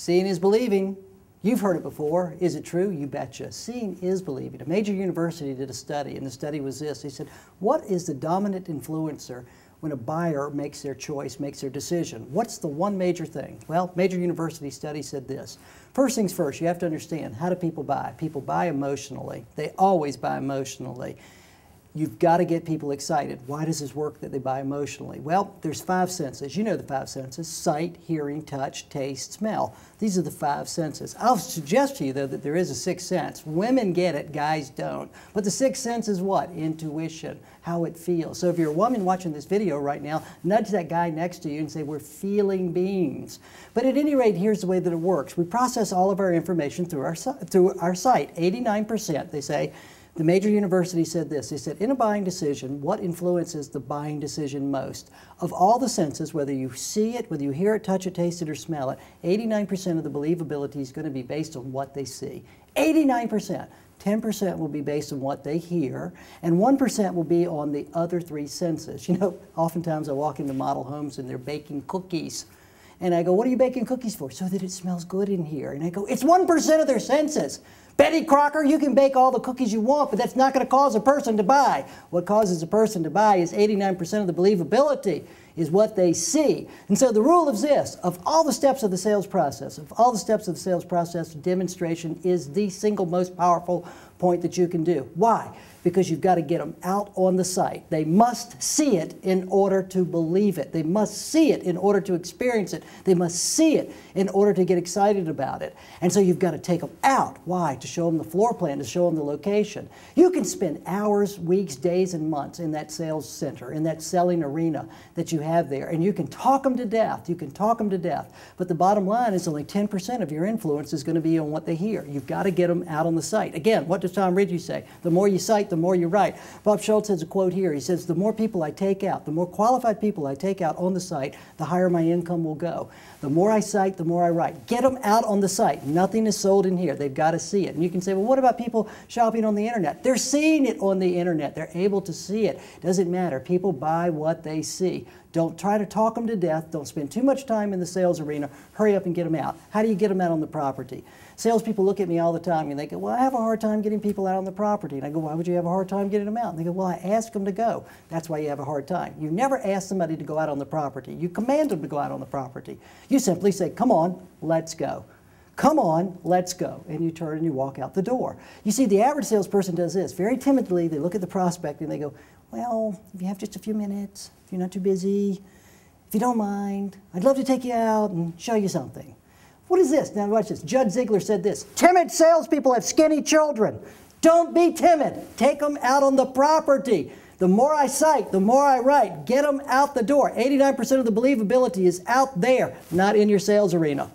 Seeing is believing. You've heard it before. Is it true? You betcha. Seeing is believing. A major university did a study, and the study was this. They said, what is the dominant influencer when a buyer makes their choice, makes their decision? What's the one major thing? Well, major university study said this. First things first, you have to understand, how do people buy? People buy emotionally. They always buy emotionally. You've got to get people excited. Why does this work that they buy emotionally? Well, there's 5 senses. You know the 5 senses: sight, hearing, touch, taste, smell. These are the 5 senses. I'll suggest to you, though, that there is a 6th sense. Women get it, guys don't. But the 6th sense is what? Intuition, how it feels. So if you're a woman watching this video right now, nudge that guy next to you and say, we're feeling beings. But at any rate, here's the way that it works. We process all of our information through our sight. 89%, they say. The major university said this. They said, in a buying decision, what influences the buying decision most? Of all the senses, whether you see it, whether you hear it, touch it, taste it, or smell it, 89% of the believability is going to be based on what they see. 89%. 10% will be based on what they hear, and 1% will be on the other 3 senses. You know, oftentimes I walk into model homes and they're baking cookies. And I go, what are you baking cookies for? So that it smells good in here. And I go, it's 1% of their senses. Betty Crocker, you can bake all the cookies you want, but that's not going to cause a person to buy. What causes a person to buy is 89% of the believability is what they see. And so the rule is this: of all the steps of the sales process, demonstration is the single most powerful point that you can do. Why? Because you've got to get them out on the site. They must see it in order to believe it. They must see it in order to experience it. They must see it in order to get excited about it. And so you've got to take them out. Why? To show them the floor plan, to show them the location. You can spend hours, weeks, days, and months in that sales center, in that selling arena that you have there, and you can talk them to death. You can talk them to death. But the bottom line is only 10% of your influence is going to be on what they hear. You've got to get them out on the site. Again, what does Tom Ridgey say? The more you cite, the more you write. Bob Schultz has a quote here. He says, the more people I take out, the more qualified people I take out on the site, the higher my income will go. The more I cite, the more I write. Get them out on the site. Nothing is sold in here. They've got to see it. And you can say, well, what about people shopping on the internet? They're seeing it on the internet. They're able to see it. Doesn't matter. People buy what they see. Don't try to talk them to death. Don't spend too much time in the sales arena. Hurry up and get them out. How do you get them out on the property? Salespeople look at me all the time and they go, well, I have a hard time getting people out on the property. And I go, why would you have a hard time getting them out? And they go, well, I ask them to go. That's why you have a hard time. You never ask somebody to go out on the property. You command them to go out on the property. You simply say, come on, let's go. Come on, let's go. And you turn and you walk out the door. You see, the average salesperson does this. Very timidly, they look at the prospect and they go, well, if you have just a few minutes, if you're not too busy, if you don't mind, I'd love to take you out and show you something. What is this? Now watch this. Judd Ziegler said this: timid salespeople have skinny children. Don't be timid. Take them out on the property. The more I cite, the more I write. Get them out the door. 89% of the believability is out there, not in your sales arena.